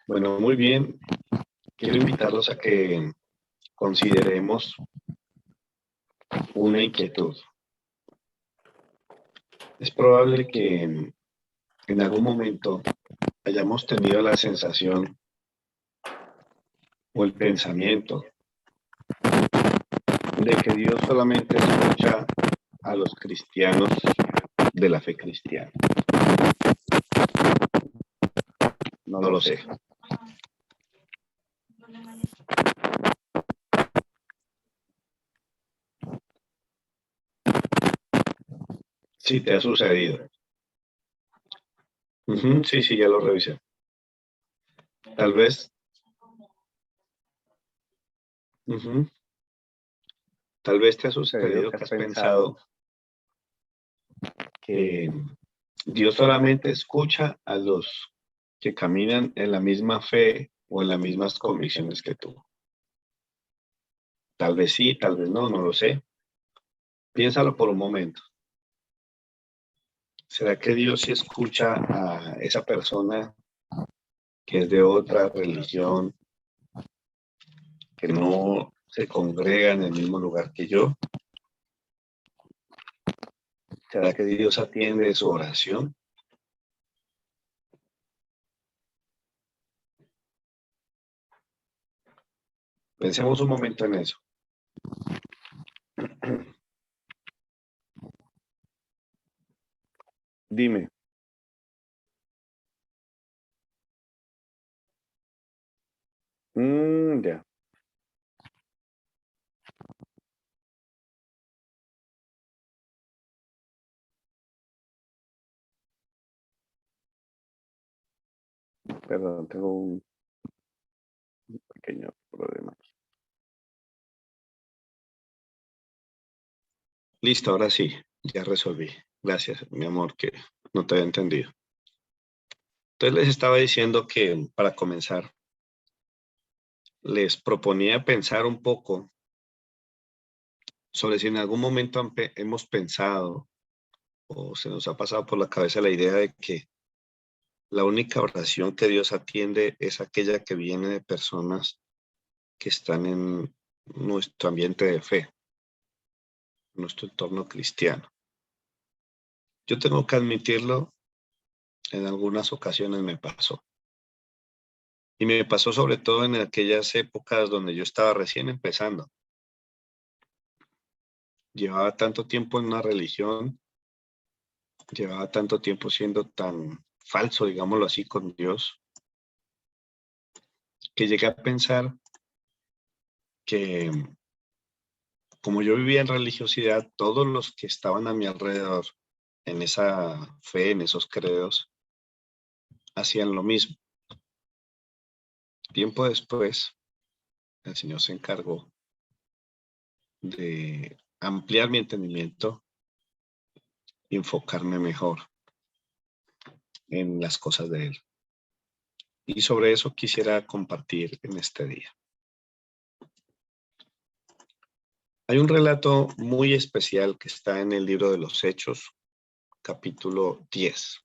Bueno, muy bien. Quiero invitarlos a que consideremos una inquietud. Es probable que en algún momento hayamos tenido la sensación o el pensamiento de que Dios solamente escucha a los cristianos de la fe cristiana. No lo sé. Sí, te ha sucedido. Sí, ya lo revisé. Tal vez. Tal vez te ha sucedido que has pensado que Dios solamente escucha a los que caminan en la misma fe o en las mismas convicciones que tú. Tal vez sí, tal vez no, no lo sé. Piénsalo por un momento. ¿Será que Dios sí escucha a esa persona que es de otra religión, que no se congrega en el mismo lugar que yo? ¿Será que Dios atiende su oración? Pensemos un momento en eso. Dime. Ya. Perdón, tengo un pequeño problema. Listo, ahora sí, ya resolví. Gracias, mi amor, que no te había entendido. Entonces les estaba diciendo que para comenzar, les proponía pensar un poco sobre si en algún momento hemos pensado o se nos ha pasado por la cabeza la idea de que la única oración que Dios atiende es aquella que viene de personas que están en nuestro ambiente de fe, nuestro entorno cristiano. Yo tengo que admitirlo, en algunas ocasiones me pasó. Y me pasó sobre todo en aquellas épocas donde yo estaba recién empezando. Llevaba tanto tiempo en una religión, llevaba tanto tiempo siendo tan falso, digámoslo así, con Dios, que llegué a pensar que como yo vivía en religiosidad, todos los que estaban a mi alrededor en esa fe, en esos credos, hacían lo mismo. Tiempo después, el Señor se encargó de ampliar mi entendimiento y enfocarme mejor en las cosas de Él. Y sobre eso quisiera compartir en este día. Hay un relato muy especial que está en el libro de los Hechos, capítulo 10.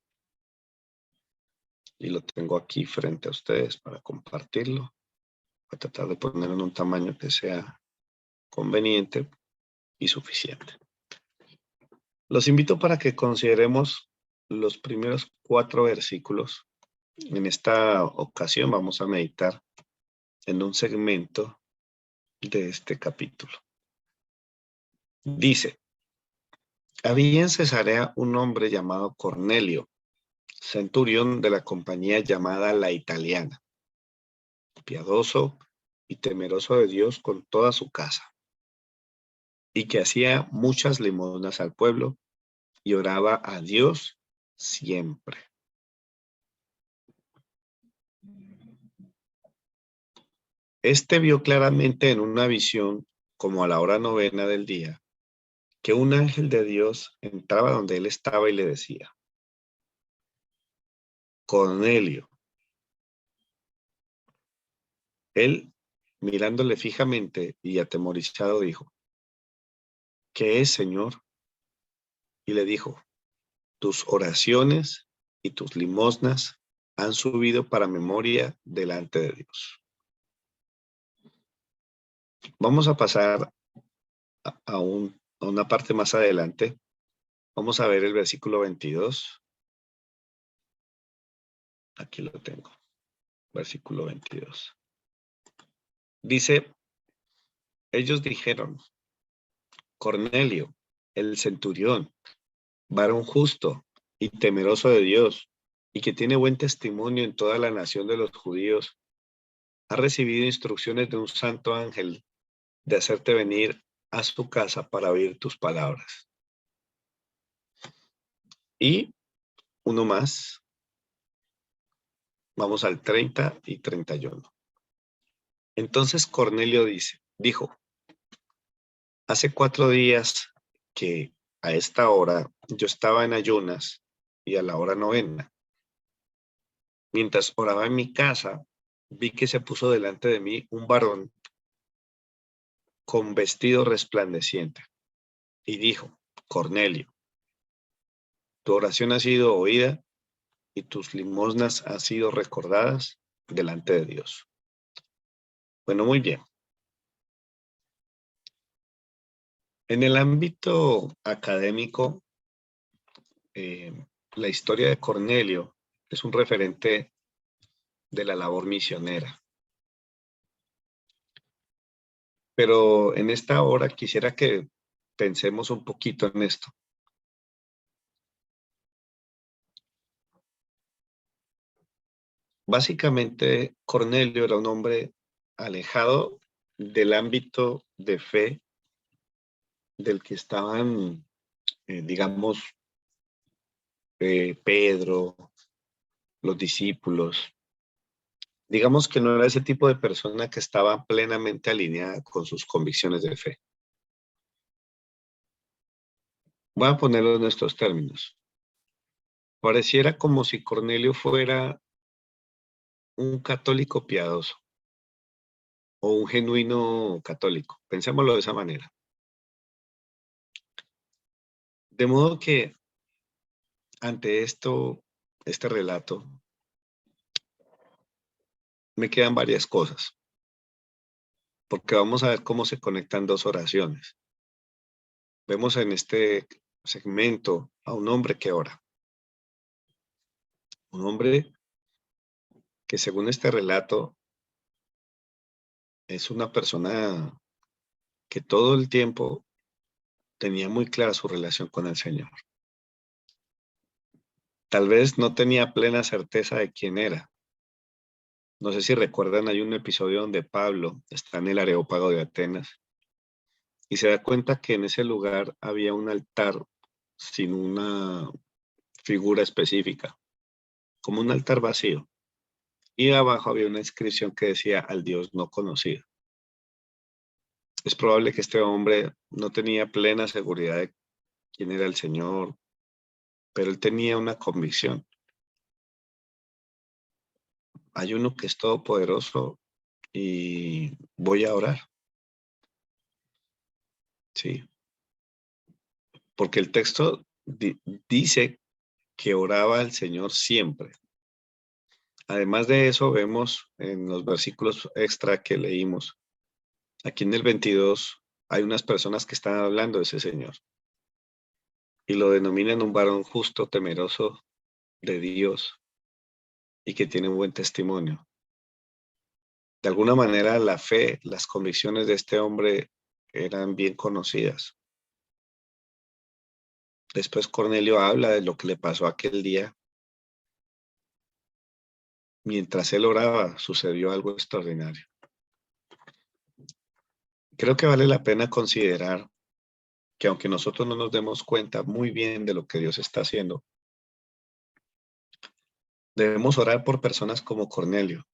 Y lo tengo aquí frente a ustedes para compartirlo. Voy a tratar de ponerlo en un tamaño que sea conveniente y suficiente. Los invito para que consideremos los primeros 4 versículos. En esta ocasión vamos a meditar en un segmento de este capítulo. Dice: había en Cesarea un hombre llamado Cornelio, centurión de la compañía llamada La Italiana, piadoso y temeroso de Dios con toda su casa, y que hacía muchas limosnas al pueblo y oraba a Dios siempre. Este vio claramente en una visión, como a la hora novena del día, que un ángel de Dios entraba donde él estaba y le decía: Cornelio. Él, mirándole fijamente y atemorizado, dijo: ¿qué es, Señor? Y le dijo: tus oraciones y tus limosnas han subido para memoria delante de Dios. Vamos a pasar a una parte más adelante. Vamos a ver el versículo 22. Aquí lo tengo. Versículo 22. Dice, ellos dijeron, Cornelio, el centurión, varón justo y temeroso de Dios, y que tiene buen testimonio en toda la nación de los judíos, ha recibido instrucciones de un santo ángel de hacerte venir a su casa para oír tus palabras. Y uno más, vamos al 30 y 31. Entonces Cornelio dijo, hace 4 días que a esta hora yo estaba en ayunas y a la hora novena. Mientras oraba en mi casa, vi que se puso delante de mí un varón con vestido resplandeciente y dijo, Cornelio, tu oración ha sido oída y tus limosnas han sido recordadas delante de Dios. Bueno, muy bien. En el ámbito académico, la historia de Cornelio es un referente de la labor misionera. Pero en esta hora quisiera que pensemos un poquito en esto. Básicamente, Cornelio era un hombre alejado del ámbito de fe del que estaban, digamos, Pedro, los discípulos. Digamos que no era ese tipo de persona que estaba plenamente alineada con sus convicciones de fe. Voy a ponerlo en estos términos. Pareciera como si Cornelio fuera un católico piadoso o un genuino católico. Pensémoslo de esa manera. De modo que ante este relato, me quedan varias cosas, porque vamos a ver cómo se conectan dos oraciones. Vemos en este segmento a un hombre que ora. Un hombre que según este relato es una persona que todo el tiempo tenía muy clara su relación con el Señor. Tal vez no tenía plena certeza de quién era. No sé si recuerdan, hay un episodio donde Pablo está en el Areópago de Atenas y se da cuenta que en ese lugar había un altar sin una figura específica, como un altar vacío. Y abajo había una inscripción que decía al Dios no conocido. Es probable que este hombre no tenía plena seguridad de quién era el Señor, pero él tenía una convicción. Hay uno que es todopoderoso y voy a orar. Sí, porque el texto dice que oraba al Señor siempre. Además de eso, vemos en los versículos extra que leímos, aquí en el 22, hay unas personas que están hablando de ese Señor y lo denominan un varón justo, temeroso de Dios y que tiene un buen testimonio. De alguna manera, la fe, las convicciones de este hombre eran bien conocidas. Después Cornelio habla de lo que le pasó aquel día. Mientras él oraba, sucedió algo extraordinario. Creo que vale la pena considerar que aunque nosotros no nos demos cuenta muy bien de lo que Dios está haciendo, debemos orar por personas como Cornelio.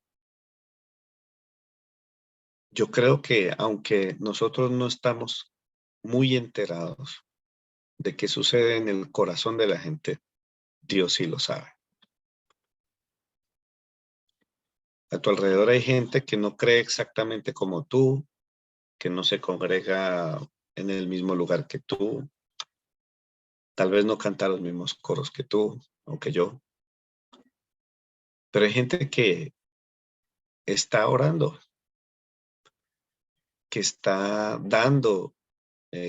Yo creo que aunque nosotros no estamos muy enterados de qué sucede en el corazón de la gente, Dios sí lo sabe. A tu alrededor hay gente que no cree exactamente como tú, que no se congrega en el mismo lugar que tú, tal vez no canta los mismos coros que tú o que yo, Pero hay gente que está orando, que está dando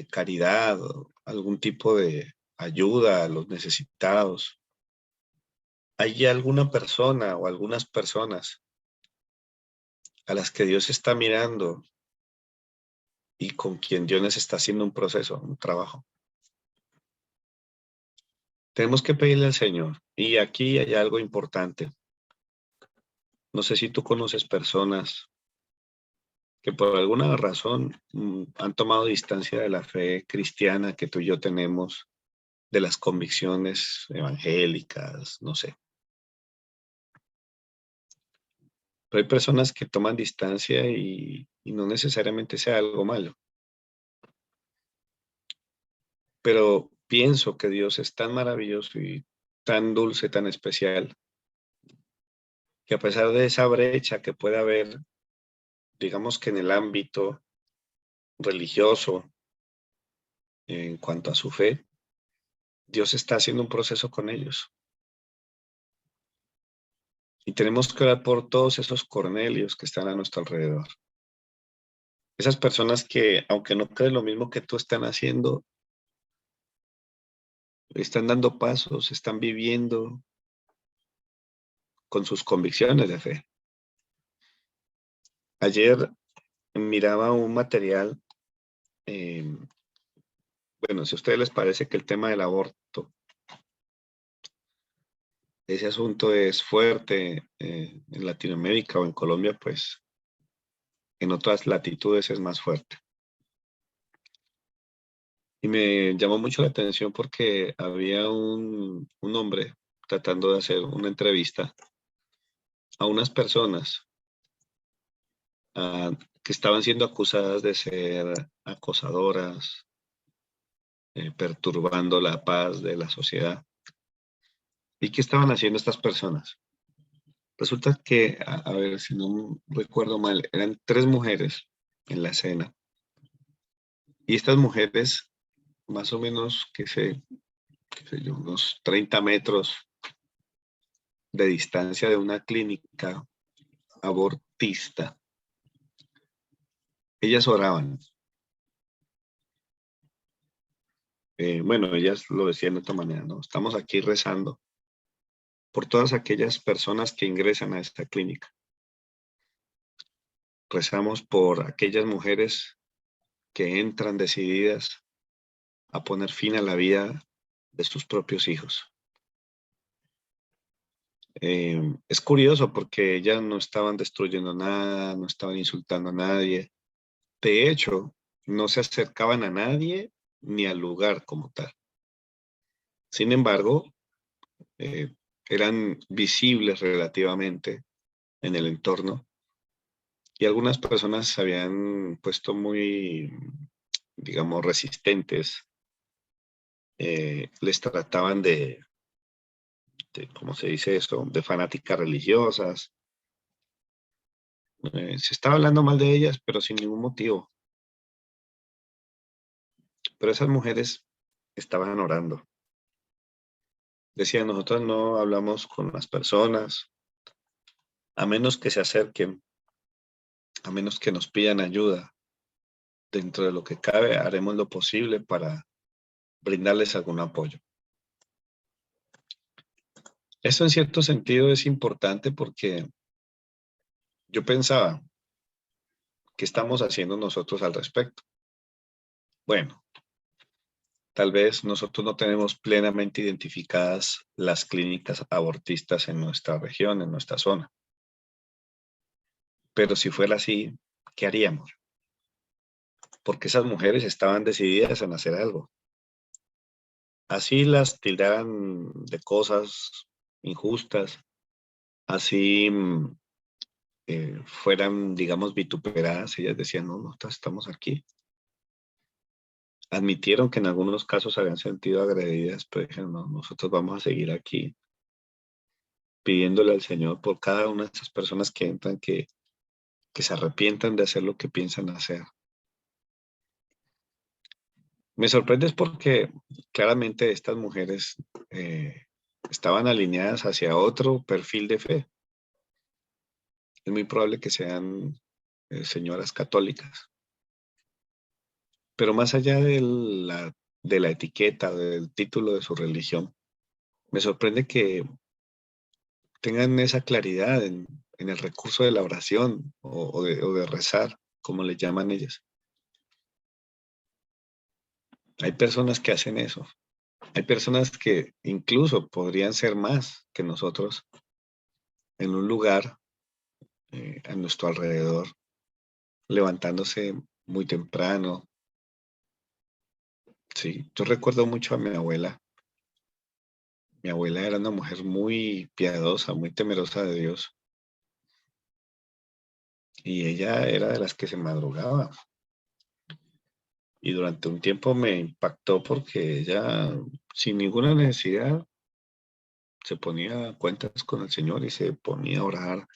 caridad, o algún tipo de ayuda a los necesitados. ¿Hay alguna persona o algunas personas a las que Dios está mirando y con quien Dios les está haciendo un proceso, un trabajo? Tenemos que pedirle al Señor. Y aquí hay algo importante. No sé si tú conoces personas que por alguna razón han tomado distancia de la fe cristiana que tú y yo tenemos, de las convicciones evangélicas, no sé. Pero hay personas que toman distancia y no necesariamente sea algo malo. Pero pienso que Dios es tan maravilloso y tan dulce, tan especial, que a pesar de esa brecha que puede haber, digamos que en el ámbito religioso, en cuanto a su fe, Dios está haciendo un proceso con ellos. Y tenemos que orar por todos esos Cornelios que están a nuestro alrededor. Esas personas que, aunque no creen lo mismo que tú, están haciendo, están dando pasos, están viviendo con sus convicciones de fe. Ayer miraba un material, eh, bueno, si a ustedes les parece que el tema del aborto, ese asunto es fuerte en Latinoamérica o en Colombia, pues en otras latitudes es más fuerte. Y me llamó mucho la atención porque había un hombre tratando de hacer una entrevista a unas personas que estaban siendo acusadas de ser acosadoras, perturbando la paz de la sociedad. ¿Y qué estaban haciendo estas personas? Resulta que, a ver si no recuerdo mal, eran tres mujeres en la escena. Y estas mujeres, más o menos, qué sé yo, unos 30 metros de distancia de una clínica abortista, ellas oraban. Bueno, ellas lo decían de otra manera, ¿no? Estamos aquí rezando por todas aquellas personas que ingresan a esta clínica. Rezamos por aquellas mujeres que entran decididas a poner fin a la vida de sus propios hijos. Es curioso porque ellas no estaban destruyendo nada, no estaban insultando a nadie. De hecho, no se acercaban a nadie ni al lugar como tal. Sin embargo, eh, eran visibles relativamente en el entorno y algunas personas se habían puesto muy, digamos, resistentes. Les trataban ¿cómo se dice eso? De fanáticas religiosas. Se estaba hablando mal de ellas, pero sin ningún motivo. Pero esas mujeres estaban orando. Decían, nosotros no hablamos con las personas, a menos que se acerquen, a menos que nos pidan ayuda. Dentro de lo que cabe, haremos lo posible para brindarles algún apoyo. Eso en cierto sentido es importante porque yo pensaba, ¿qué estamos haciendo nosotros al respecto? Bueno, tal vez nosotros no tenemos plenamente identificadas las clínicas abortistas en nuestra región, en nuestra zona. Pero si fuera así, ¿qué haríamos? Porque esas mujeres estaban decididas en hacer algo. Así las tildaran de cosas injustas, así fueran, digamos, vituperadas, ellas decían, no, nosotros estamos aquí. Admitieron que en algunos casos se habían sentido agredidas, pero dijeron, no, nosotros vamos a seguir aquí pidiéndole al Señor por cada una de esas personas que entran, que se arrepientan de hacer lo que piensan hacer. Me sorprende es porque claramente estas mujeres estaban alineadas hacia otro perfil de fe. es muy probable que sean señoras católicas. Pero más allá de la etiqueta, del título de su religión, me sorprende que tengan esa claridad en el recurso de la oración o de rezar, como le llaman ellas. Hay personas que hacen eso. Hay personas que incluso podrían ser más que nosotros en un lugar a nuestro alrededor, levantándose muy temprano. Sí, yo recuerdo mucho a mi abuela. Mi abuela era una mujer muy piadosa, muy temerosa de Dios. Y ella era de las que se madrugaba. Y durante un tiempo me impactó porque ella, sin ninguna necesidad, se ponía a cuentas con el Señor y se ponía a orar.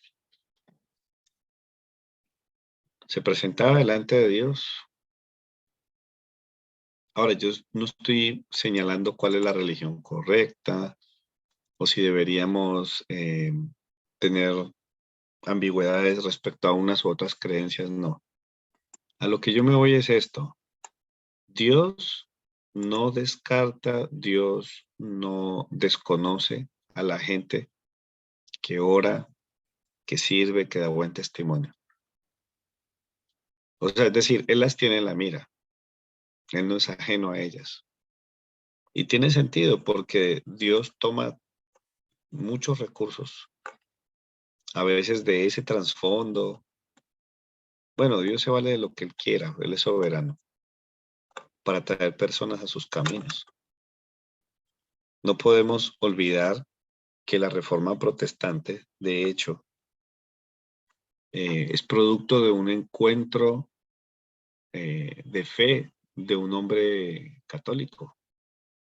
Se presentaba delante de Dios. Ahora, yo no estoy señalando cuál es la religión correcta o si deberíamos tener ambigüedades respecto a unas u otras creencias, no. A lo que yo me voy es esto. Dios no descarta, Dios no desconoce a la gente que ora, que sirve, que da buen testimonio. O sea, es decir, Él las tiene en la mira, Él no es ajeno a ellas. Y tiene sentido porque Dios toma muchos recursos, a veces de ese trasfondo. Bueno, Dios se vale de lo que Él quiera, Él es soberano, para traer personas a sus caminos. No podemos olvidar que la reforma protestante, de hecho, es producto de un encuentro de fe de un hombre católico,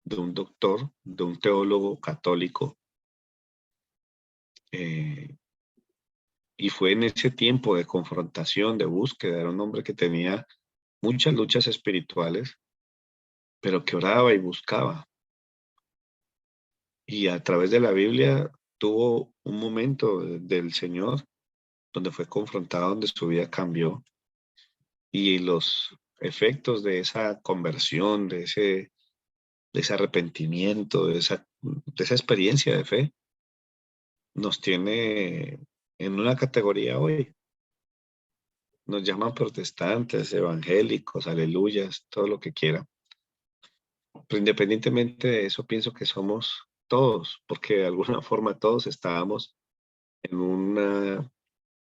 de un doctor, de un teólogo católico. eh, y fue en ese tiempo de confrontación, de búsqueda, era un hombre que tenía muchas luchas espirituales, pero que oraba y buscaba. Y a través de la Biblia tuvo un momento del Señor donde fue confrontado, donde su vida cambió y los efectos de esa conversión, de ese arrepentimiento, de esa experiencia de fe, nos tiene en una categoría hoy. Nos llaman protestantes, evangélicos, aleluyas, todo lo que quieran. Pero independientemente de eso, pienso que somos todos, porque de alguna forma todos estábamos en una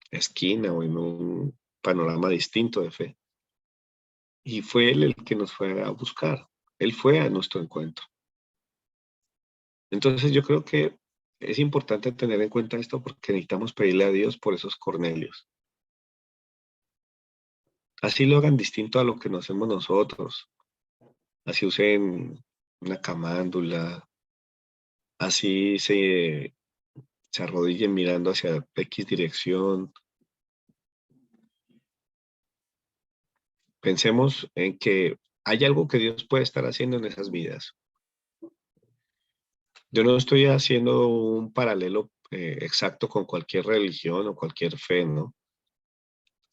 esquina o en un panorama distinto de fe. Y fue Él el que nos fue a buscar. Él fue a nuestro encuentro. Entonces yo creo que es importante tener en cuenta esto porque necesitamos pedirle a Dios por esos Cornelios. Así lo hagan distinto a lo que nos hacemos nosotros. Así usen una camándula, así se arrodillen mirando hacia X dirección. Pensemos en que hay algo que Dios puede estar haciendo en esas vidas. Yo no estoy haciendo un paralelo exacto con cualquier religión o cualquier fe, ¿no?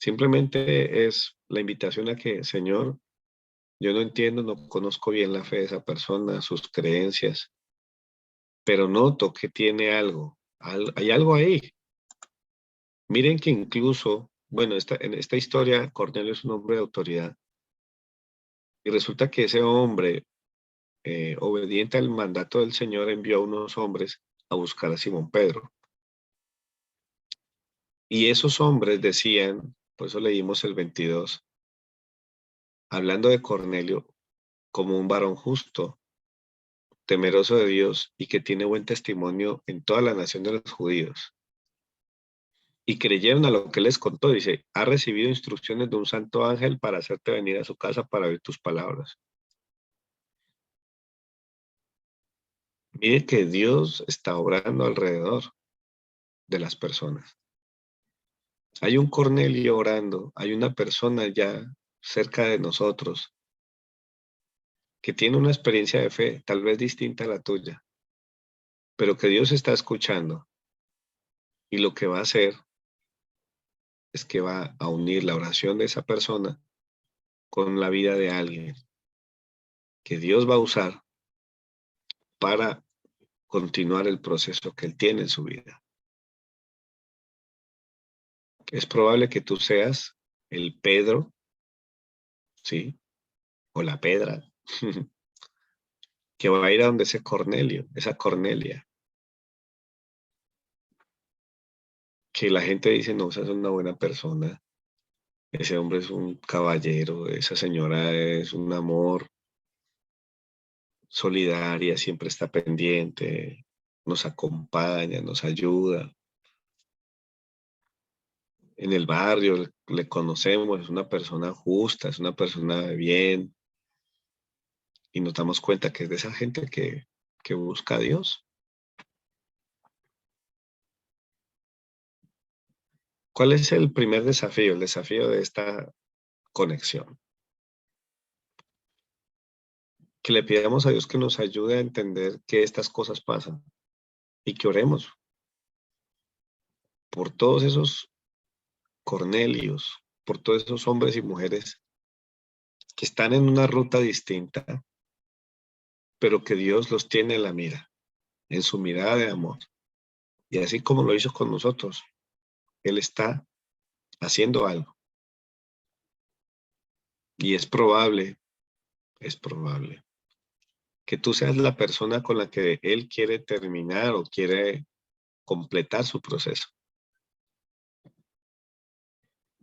Simplemente es la invitación a que, Señor, yo no entiendo, no conozco bien la fe de esa persona, sus creencias, pero noto que tiene algo. Hay algo ahí. Miren que incluso, bueno, en esta historia, Cornelio es un hombre de autoridad. Y resulta que ese hombre, obediente al mandato del Señor, envió a unos hombres a buscar a Simón Pedro. Y esos hombres decían, por eso leímos el 22, hablando de Cornelio como un varón justo, temeroso de Dios y que tiene buen testimonio en toda la nación de los judíos. Y creyeron a lo que les contó. Dice, ha recibido instrucciones de un santo ángel para hacerte venir a su casa para oír tus palabras. Mire que Dios está obrando alrededor de las personas. Hay un Cornelio orando, hay una persona ya cerca de nosotros que tiene una experiencia de fe, tal vez distinta a la tuya, pero que Dios está escuchando y lo que va a hacer es que va a unir la oración de esa persona con la vida de alguien que Dios va a usar para continuar el proceso que Él tiene en su vida. Es probable que tú seas el Pedro, ¿sí? O la Pedra, que va a ir a donde ese Cornelio, esa Cornelia, que la gente dice, no, esa es una buena persona, ese hombre es un caballero, esa señora es un amor, solidaria, siempre está pendiente, nos acompaña, nos ayuda. En el barrio le conocemos, es una persona justa, es una persona de bien, y nos damos cuenta que es de esa gente que busca a Dios. ¿Cuál es el primer desafío? El desafío de esta conexión. Que le pidamos a Dios que nos ayude a entender que estas cosas pasan y que oremos por todos esos Cornelios, por todos esos hombres y mujeres que están en una ruta distinta, pero que Dios los tiene en la mira, en su mirada de amor. Y así como lo hizo con nosotros, Él está haciendo algo. Y es probable que tú seas la persona con la que Él quiere terminar o quiere completar su proceso.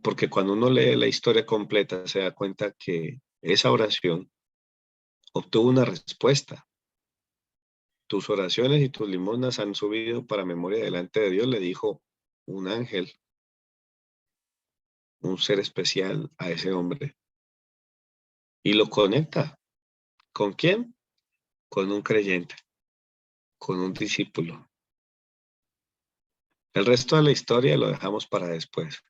Porque cuando uno lee la historia completa, se da cuenta que esa oración obtuvo una respuesta. Tus oraciones y tus limosnas han subido para memoria delante de Dios, le dijo un ángel, un ser especial a ese hombre. Y lo conecta. ¿Con quién? Con un creyente, con un discípulo. El resto de la historia lo dejamos para después.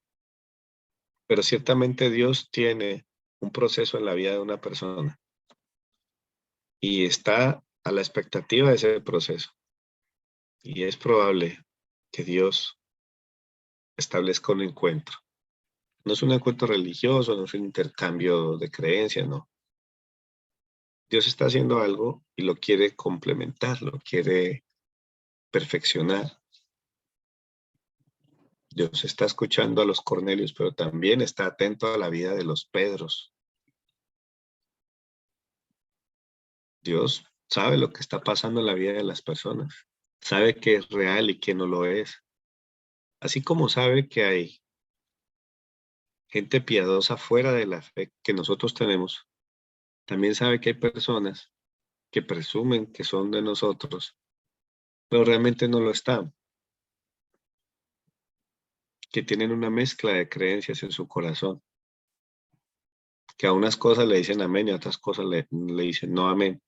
Pero ciertamente Dios tiene un proceso en la vida de una persona y está a la expectativa de ese proceso. Y es probable que Dios establezca un encuentro. No es un encuentro religioso, no es un intercambio de creencias, no. Dios está haciendo algo y lo quiere complementar, lo quiere perfeccionar. Dios está escuchando a los Cornelios, pero también está atento a la vida de los Pedros. Dios sabe lo que está pasando en la vida de las personas. Sabe que es real y que no lo es. Así como sabe que hay gente piadosa fuera de la fe que nosotros tenemos, también sabe que hay personas que presumen que son de nosotros, pero realmente no lo están, que tienen una mezcla de creencias en su corazón, que a unas cosas le dicen amén y a otras cosas le dicen no amén,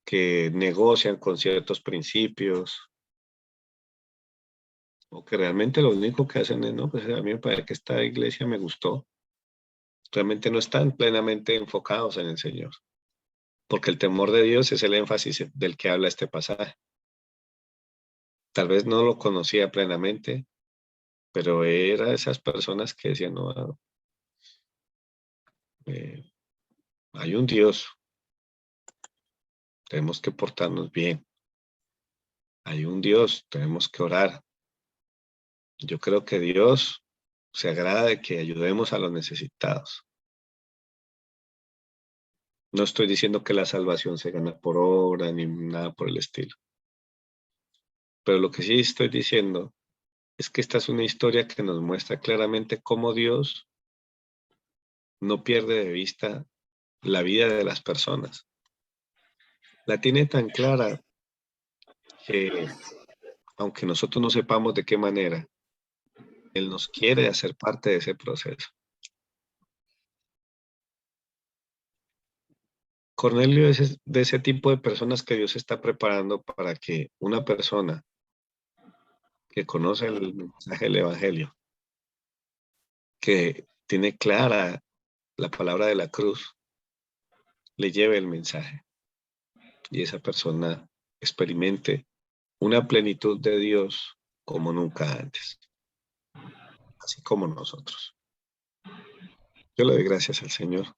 que negocian con ciertos principios, o que realmente lo único que hacen es, no, pues a mí me parece que esta iglesia me gustó, realmente no están plenamente enfocados en el Señor, porque el temor de Dios es el énfasis del que habla este pasaje. Tal vez no lo conocía plenamente, pero era de esas personas que decían, no, eh, hay un Dios, tenemos que portarnos bien, hay un Dios, tenemos que orar. Yo creo que Dios se agrada de que ayudemos a los necesitados. No estoy diciendo que la salvación se gana por obra ni nada por el estilo, pero lo que sí estoy diciendo es que esta es una historia que nos muestra claramente cómo Dios no pierde de vista la vida de las personas. La tiene tan clara que, aunque nosotros no sepamos de qué manera, Él nos quiere hacer parte de ese proceso. Cornelio es de ese tipo de personas que Dios está preparando para que una persona que conoce el mensaje del Evangelio, que tiene clara la palabra de la cruz, le lleve el mensaje y esa persona experimente una plenitud de Dios como nunca antes, así como nosotros. Yo le doy gracias al Señor.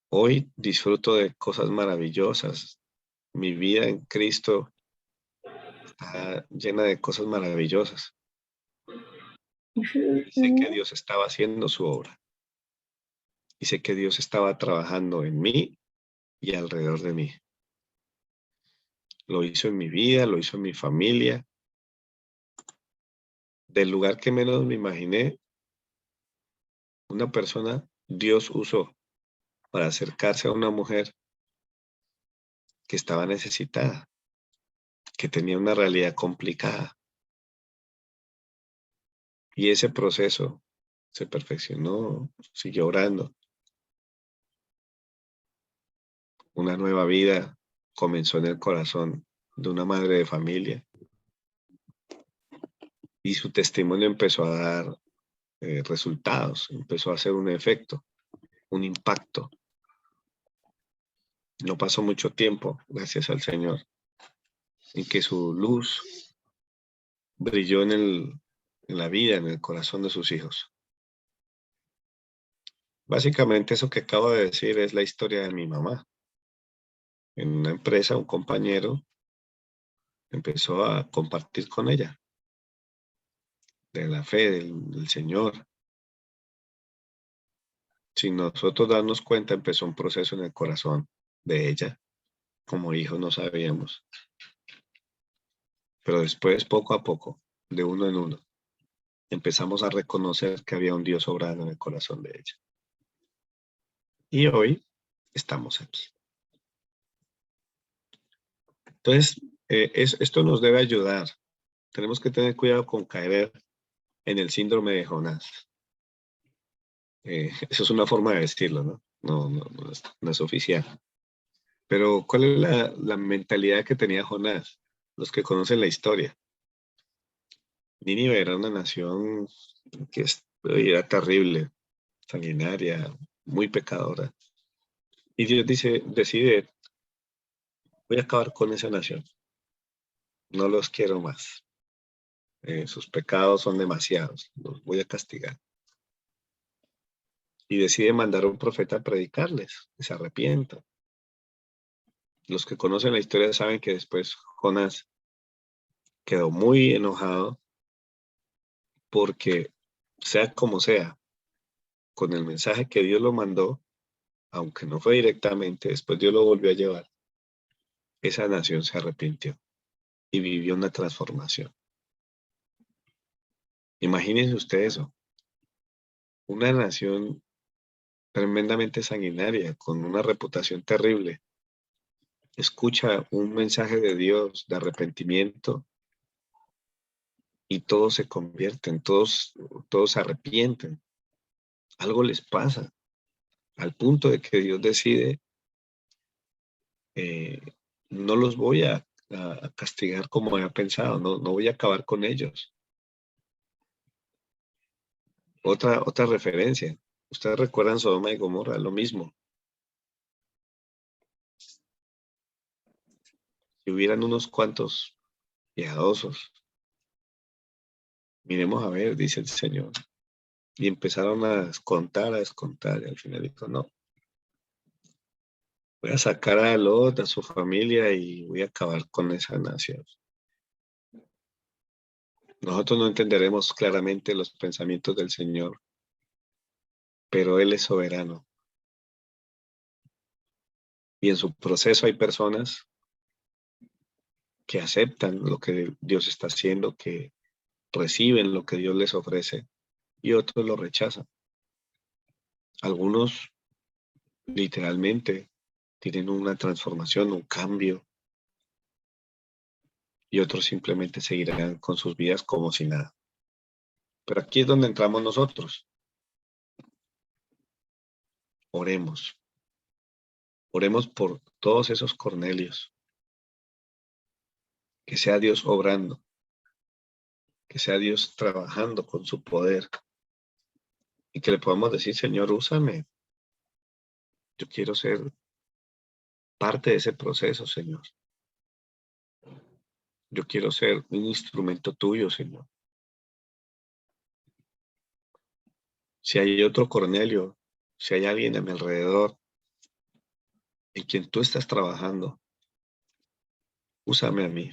Hoy disfruto de cosas maravillosas. Mi vida en Cristo está llena de cosas maravillosas. Y sé que Dios estaba haciendo su obra. Y sé que Dios estaba trabajando en mí y alrededor de mí. Lo hizo en mi vida, lo hizo en mi familia. Del lugar que menos me imaginé, una persona Dios usó para acercarse a una mujer que estaba necesitada, que tenía una realidad complicada. Y ese proceso se perfeccionó, siguió orando. Una nueva vida comenzó en el corazón de una madre de familia y su testimonio empezó a dar resultados, empezó a hacer un efecto, un impacto. No pasó mucho tiempo, gracias al Señor, en que su luz brilló en la vida, en el corazón de sus hijos. Básicamente eso que acabo de decir es la historia de mi mamá. En una empresa, un compañero empezó a compartir con ella de la fe del Señor. Sin nosotros darnos cuenta, empezó un proceso en el corazón de ella. Como hijos no sabíamos. Pero después, poco a poco, de uno en uno, empezamos a reconocer que había un Dios obrando en el corazón de ella. Y hoy estamos aquí. Entonces, esto nos debe ayudar. Tenemos que tener cuidado con caer en el síndrome de Jonás. Eso es una forma de decirlo, ¿no? No es oficial. Pero, ¿cuál es la mentalidad que tenía Jonás? Los que conocen la historia. Nínive era una nación que era terrible, sanguinaria, muy pecadora. Y Dios decide, voy a acabar con esa nación. No los quiero más. Sus pecados son demasiados. Los voy a castigar. Y decide mandar a un profeta a predicarles, que se arrepientan. Los que conocen la historia saben que después Jonás quedó muy enojado porque, sea como sea, con el mensaje que Dios lo mandó, aunque no fue directamente, después Dios lo volvió a llevar. Esa nación se arrepintió y vivió una transformación. Imagínense ustedes eso, una nación tremendamente sanguinaria, con una reputación terrible, escucha un mensaje de Dios de arrepentimiento y todos se convierten, todos se arrepienten. Algo les pasa, al punto de que Dios decide, eh, no los voy a castigar como había pensado, no voy a acabar con ellos. Otra referencia. Ustedes recuerdan Sodoma y Gomorra, lo mismo. Si hubieran unos cuantos piadosos, miremos a ver, dice el Señor. Y empezaron a descontar, y al final dijo, no, voy a sacar a Lot, a su familia, y voy a acabar con esa nación. Nosotros no entenderemos claramente los pensamientos del Señor, pero Él es soberano. Y en su proceso hay personas que aceptan lo que Dios está haciendo, que reciben lo que Dios les ofrece, y otros lo rechazan. Algunos literalmente tienen una transformación, un cambio, y otros simplemente seguirán con sus vidas como si nada. Pero aquí es donde entramos nosotros. Oremos. Oremos por todos esos Cornelios. Que sea Dios obrando. Que sea Dios trabajando con su poder. Y que le podamos decir, Señor, úsame. Yo quiero ser parte de ese proceso, Señor. Yo quiero ser un instrumento tuyo, Señor. Si hay otro Cornelio, si hay alguien a mi alrededor en quien tú estás trabajando, úsame a mí.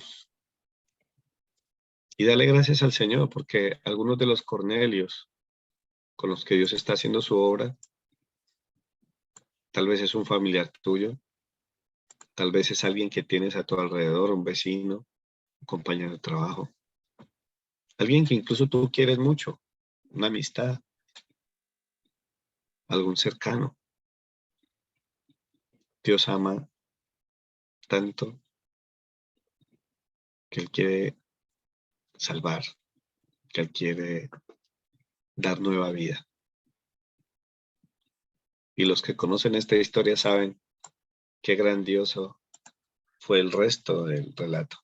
Y dale gracias al Señor, porque algunos de los Cornelios con los que Dios está haciendo su obra, tal vez es un familiar tuyo, tal vez es alguien que tienes a tu alrededor, un vecino, un compañero de trabajo, alguien que incluso tú quieres mucho, una amistad, algún cercano. Dios ama tanto que Él quiere salvar, que Él quiere dar nueva vida. Y los que conocen esta historia saben qué grandioso fue el resto del relato.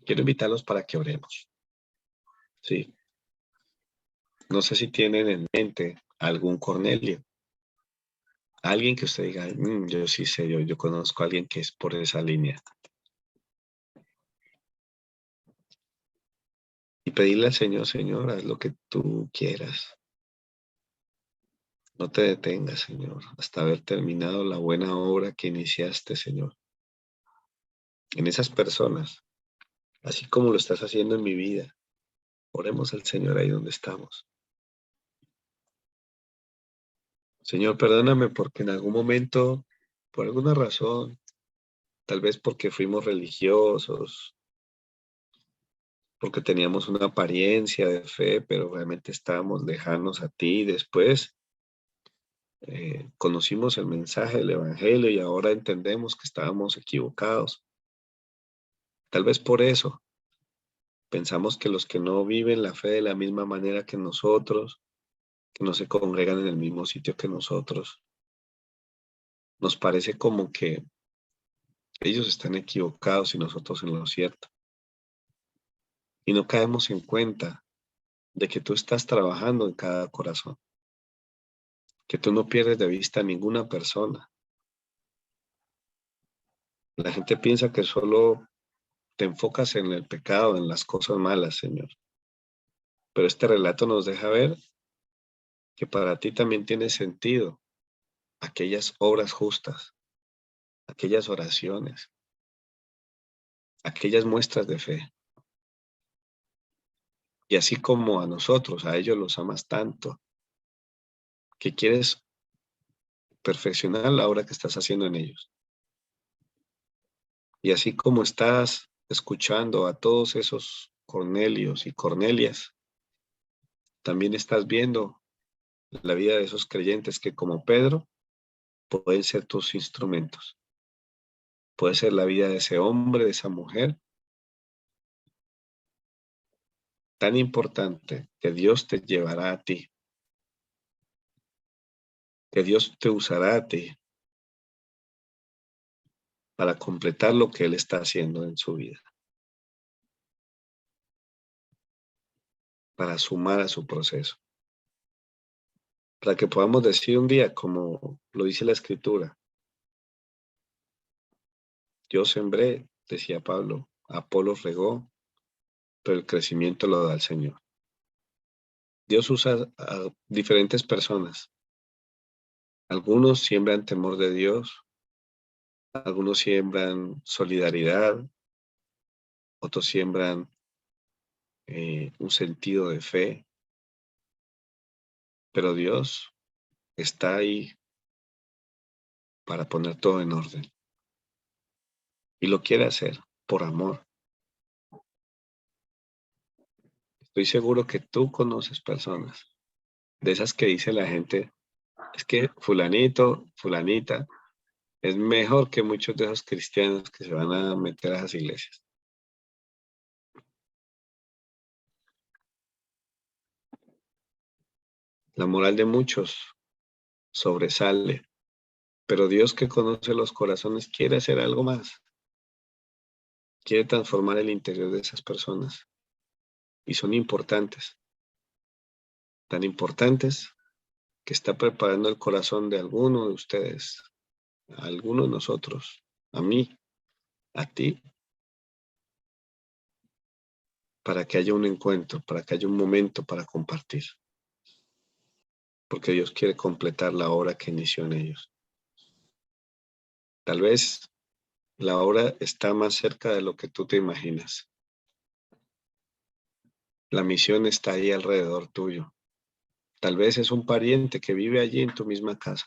Quiero invitarlos para que oremos. Sí, no sé si tienen en mente algún Cornelio, alguien que usted diga, yo sí sé, yo conozco a alguien que es por esa línea. Y pedirle al Señor, Señor, haz lo que tú quieras. No te detengas, Señor, hasta haber terminado la buena obra que iniciaste, Señor, en esas personas, así como lo estás haciendo en mi vida. Oremos al Señor ahí donde estamos. Señor, perdóname porque en algún momento, por alguna razón, tal vez porque fuimos religiosos, porque teníamos una apariencia de fe, pero realmente estábamos lejanos a ti. Después conocimos el mensaje del Evangelio y ahora entendemos que estábamos equivocados. Tal vez por eso pensamos que los que no viven la fe de la misma manera que nosotros, que no se congregan en el mismo sitio que nosotros, nos parece como que ellos están equivocados y nosotros en lo cierto. Y no caemos en cuenta de que tú estás trabajando en cada corazón, que tú no pierdes de vista a ninguna persona. La gente piensa que solo te enfocas en el pecado, en las cosas malas, Señor. Pero este relato nos deja ver que para ti también tiene sentido aquellas obras justas, aquellas oraciones, aquellas muestras de fe. Y así como a nosotros, a ellos los amas tanto, que quieres perfeccionar la obra que estás haciendo en ellos. Y así como estás escuchando a todos esos Cornelios y Cornelias, también estás viendo la vida de esos creyentes que como Pedro pueden ser tus instrumentos. Puede ser la vida de ese hombre, de esa mujer, tan importante que Dios te llevará a ti, que Dios te usará a ti para completar lo que Él está haciendo en su vida, para sumar a su proceso, para que podamos decir un día, como lo dice la Escritura, yo sembré, decía Pablo, Apolo regó, pero el crecimiento lo da el Señor. Dios usa a diferentes personas. Algunos siembran temor de Dios, algunos siembran solidaridad, otros siembran un sentido de fe, pero Dios está ahí para poner todo en orden y lo quiere hacer por amor. Estoy seguro que tú conoces personas de esas que dice la gente, es que fulanito, fulanita, es mejor que muchos de esos cristianos que se van a meter a esas iglesias. La moral de muchos sobresale, pero Dios que conoce los corazones quiere hacer algo más, quiere transformar el interior de esas personas y son importantes, tan importantes que está preparando el corazón de alguno de ustedes, a alguno de nosotros, a mí, a ti, para que haya un encuentro, para que haya un momento para compartir. Porque Dios quiere completar la obra que inició en ellos. Tal vez la obra está más cerca de lo que tú te imaginas. La misión está ahí alrededor tuyo. Tal vez es un pariente que vive allí en tu misma casa.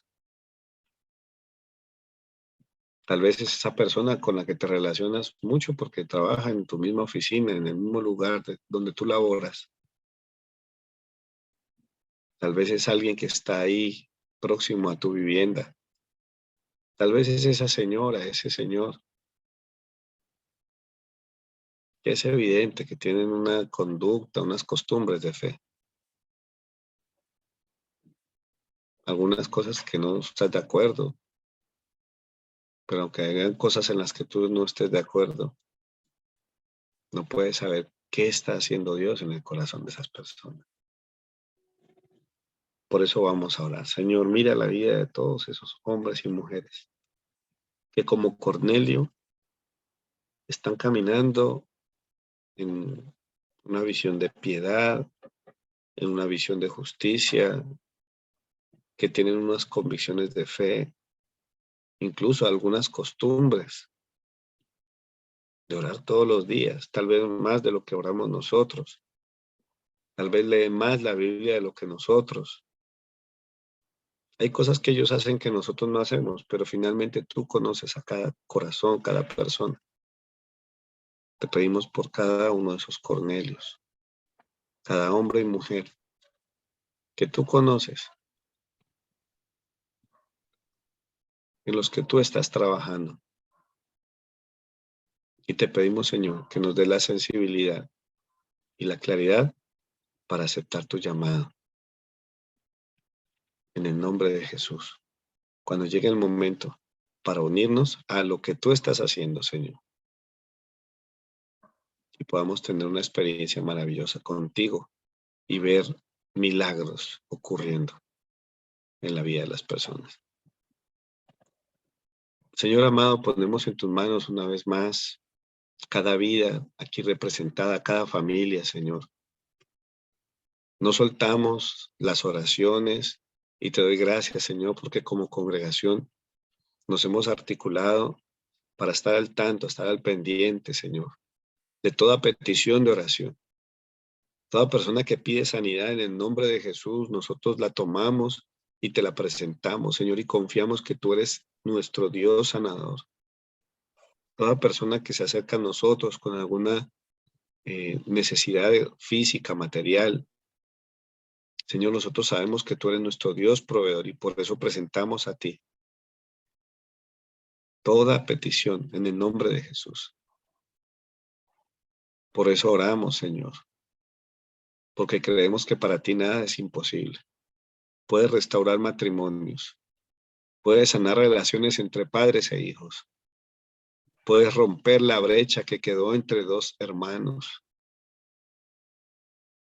Tal vez es esa persona con la que te relacionas mucho porque trabaja en tu misma oficina, en el mismo lugar donde tú laboras. Tal vez es alguien que está ahí próximo a tu vivienda. Tal vez es esa señora, ese señor, que es evidente que tienen una conducta, unas costumbres de fe. Algunas cosas que no estás de acuerdo, pero aunque hagan cosas en las que tú no estés de acuerdo, no puedes saber qué está haciendo Dios en el corazón de esas personas. Por eso vamos a orar. Señor, mira la vida de todos esos hombres y mujeres que como Cornelio están caminando en una visión de piedad, en una visión de justicia, que tienen unas convicciones de fe, incluso algunas costumbres de orar todos los días, tal vez más de lo que oramos nosotros, tal vez leen más la Biblia de lo que nosotros. Hay cosas que ellos hacen que nosotros no hacemos, pero finalmente tú conoces a cada corazón, cada persona. Te pedimos por cada uno de esos Cornelios, cada hombre y mujer que tú conoces, en los que tú estás trabajando. Y te pedimos, Señor, que nos dé la sensibilidad y la claridad para aceptar tu llamado. En el nombre de Jesús. Cuando llegue el momento para unirnos a lo que tú estás haciendo, Señor, y podamos tener una experiencia maravillosa contigo y ver milagros ocurriendo en la vida de las personas. Señor amado, ponemos en tus manos una vez más cada vida aquí representada, cada familia, Señor. No soltamos las oraciones y te doy gracias, Señor, porque como congregación nos hemos articulado para estar al tanto, estar al pendiente, Señor, de toda petición de oración. Toda persona que pide sanidad en el nombre de Jesús, nosotros la tomamos y te la presentamos, Señor, y confiamos que tú eres nuestro Dios sanador. Toda persona que se acerca a nosotros con alguna necesidad física, material, Señor, nosotros sabemos que tú eres nuestro Dios proveedor y por eso presentamos a ti toda petición en el nombre de Jesús. Por eso oramos, Señor, porque creemos que para ti nada es imposible. Puedes restaurar matrimonios, puedes sanar relaciones entre padres e hijos, puedes romper la brecha que quedó entre dos hermanos.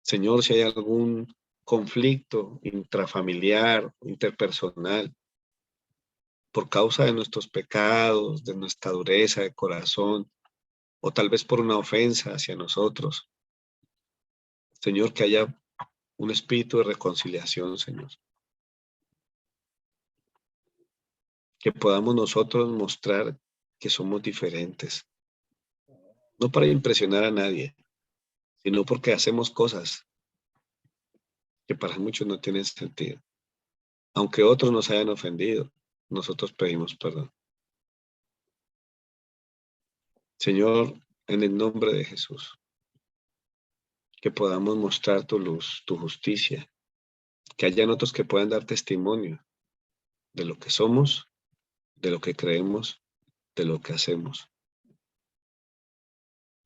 Señor, si hay algún conflicto intrafamiliar, interpersonal, por causa de nuestros pecados, de nuestra dureza de corazón, o tal vez por una ofensa hacia nosotros, Señor, que haya un espíritu de reconciliación, Señor. Que podamos nosotros mostrar que somos diferentes, no para impresionar a nadie, sino porque hacemos cosas que para muchos no tienen sentido. Aunque otros nos hayan ofendido, nosotros pedimos perdón. Señor, en el nombre de Jesús, que podamos mostrar tu luz, tu justicia, que hayan otros que puedan dar testimonio de lo que somos, de lo que creemos, de lo que hacemos.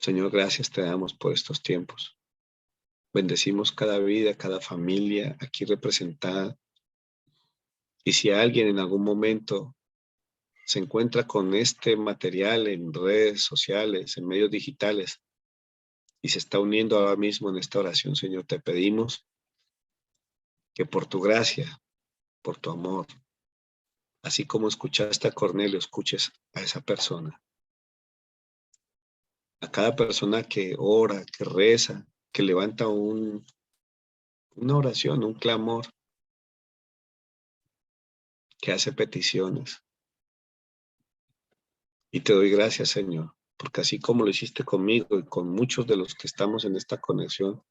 Señor, gracias te damos por estos tiempos. Bendecimos cada vida, cada familia aquí representada. Y si alguien en algún momento se encuentra con este material en redes sociales, en medios digitales, y se está uniendo ahora mismo en esta oración, Señor, te pedimos que por tu gracia, por tu amor, así como escuchaste a Cornelio, escuches a esa persona a cada persona que ora, que reza, que levanta una oración, un clamor, que hace peticiones. Y te doy gracias, Señor, porque así como lo hiciste conmigo y con muchos de los que estamos en esta conexión,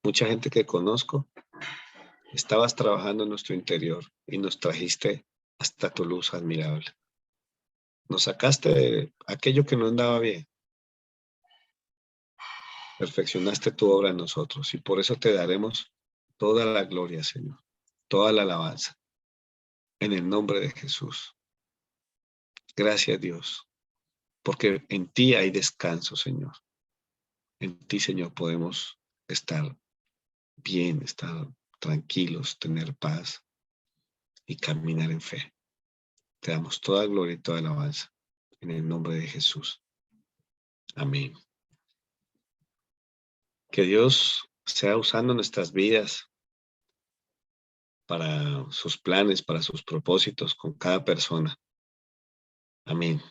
mucha gente que conozco, estabas trabajando en nuestro interior y nos trajiste hasta tu luz admirable. Nos sacaste de aquello que no andaba bien. Perfeccionaste tu obra en nosotros y por eso te daremos toda la gloria, Señor, toda la alabanza, en el nombre de Jesús. Gracias, Dios, porque en ti hay descanso, Señor. En ti, Señor, podemos estar bien, estar tranquilos, tener paz y caminar en fe. Te damos toda gloria y toda alabanza en el nombre de Jesús. Amén. Que Dios sea usando nuestras vidas para sus planes, para sus propósitos con cada persona. Amén.